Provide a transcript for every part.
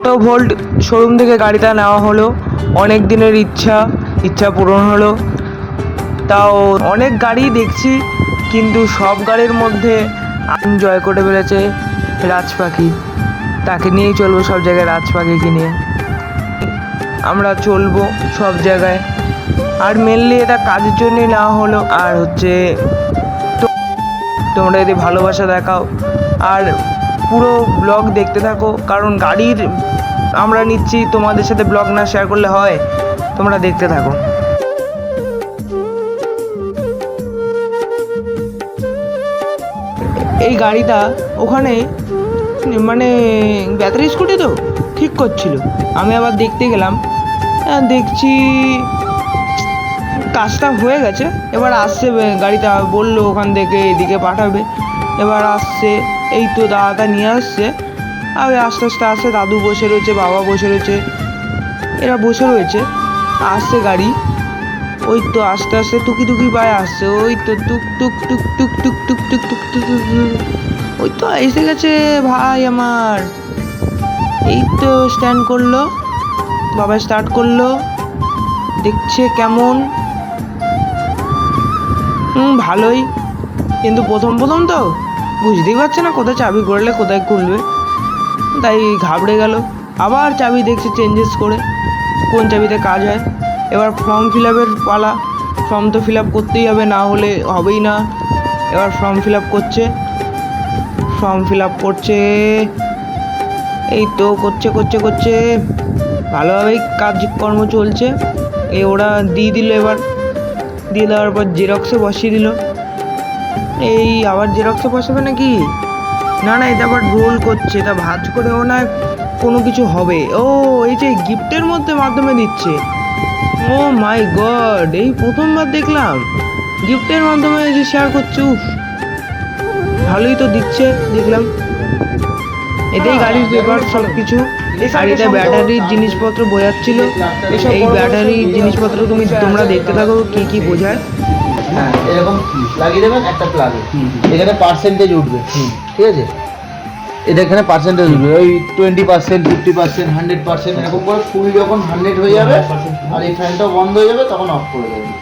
তো volt showroom থেকে গাড়িটা নেওয়া হলো, অনেক দিনের ইচ্ছা পূরণ হলো। তাও অনেক গাড়ি দেখছি, কিন্তু সব গাড়ির মধ্যে জয় করে ফেলেছে রাজপাখি। তাকে নিয়েই চলবো সব জায়গায়, রাজপাখিকে নিয়ে আমরা চলবো সব জায়গায়। আর মেনলি এটা কাজের জন্যই নেওয়া হলো। আর হচ্ছে তোমরা যদি ভালোবাসা দেখাও আর পুরো ব্লগ দেখতে থাকো, কারণ গাড়ির আমরা নিচ্ছি, তোমাদের সাথে ব্লগ না শেয়ার করলে হয়। তোমরা দেখতে থাকো। এই গাড়িটা ওখানে মানে ব্যাটারি স্কুটি তো ঠিক করছিল, আমি আবার দেখতে গেলাম, দেখছি কাজটা হয়ে গেছে। এবার আসছে গাড়িটা, বললো ওখান থেকে এদিকে পাঠাবে। এবার আসছে, এই তো দাদাটা নিয়ে আসছে। আর আস্তে আস্তে আসছে, দাদু বসে রয়েছে, বাবা বসে রয়েছে, এরা বসে রয়েছে। আসছে গাড়ি, ওই তো আস্তে আস্তে টুকি টুকি পায়ে আসছে, ওই তো টুক টুক টুক টুক টুক টুক টুক টুক টুক টুক, ওই তো এসে গেছে ভাই আমার। এই তো স্ট্যান্ড করলো, বাবা স্টার্ট করলো, দেখছে কেমন। ভালোই, কিন্তু প্রথম তো বুঝতেই পারছে না কোথায় চাবি করলে কোথায় খুলবে, তাই ঘাবড়ে গেল। আবার চাবি দেখছে চেঞ্জেস করে কোন চাবিতে কাজ হয়। এবার ফর্ম ফিল আপের পালা, ফর্ম তো ফিল আপ করতেই হবে, না হলে হবেই না। এবার ফর্ম ফিল আপ করছে, এই তো করছে ভালোভাবেই কাজকর্ম চলছে। ওরা দিয়ে দিল, এবার দিয়ে দেওয়ার পর জেরক্সে বসিয়ে দিল। এই আবার জেরক্সে বসাবে নাকি? না এটা আবার রোল করছে, এটা ভাঁজ করেও না কোনো কিছু হবে। ও এই যে গিফটের মাধ্যমে দিচ্ছে। ও মাই গড, এই প্রথমবার দেখলাম গিফটের মাধ্যমে যে শেয়ার করছে। উফ, ভালোই তো দিচ্ছে দেখলাম। এতেই গাড়ির পেপার সব কিছু। আর এটা ব্যাটারির জিনিসপত্র বোঝাচ্ছিল। এই ব্যাটারির জিনিসপত্র তোমরা দেখতে থাকো কি কি বোঝায়। হ্যাঁ, এরকম লাগিয়ে দেবেন একটা প্লাগে, এখানে পার্সেন্টেজ উঠবে। ঠিক আছে, এটা এখানে পার্সেন্টেজ উঠবে, ওই 20%, 50%, 100% এরকম করে। ফুল যখন 100 হয়ে যাবে আর এই ফ্যানটা বন্ধ হয়ে যাবে, তখন অফ করে দেবেন।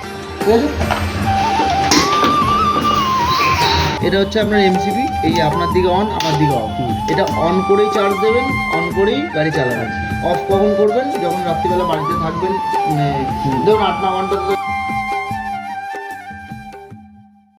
ঠিক আছে, এটা হচ্ছে আপনার এমসিবি। এই আপনার দিকে অন, আমার দিকে অফ। এটা অন করেই চার্জ দেবেন, অন করেই গাড়ি চালাবেন। অফ কখন করবেন? যখন রাত্রিবেলা বাড়িতে থাকবেন, ধরুন 8-9 ঘন্টা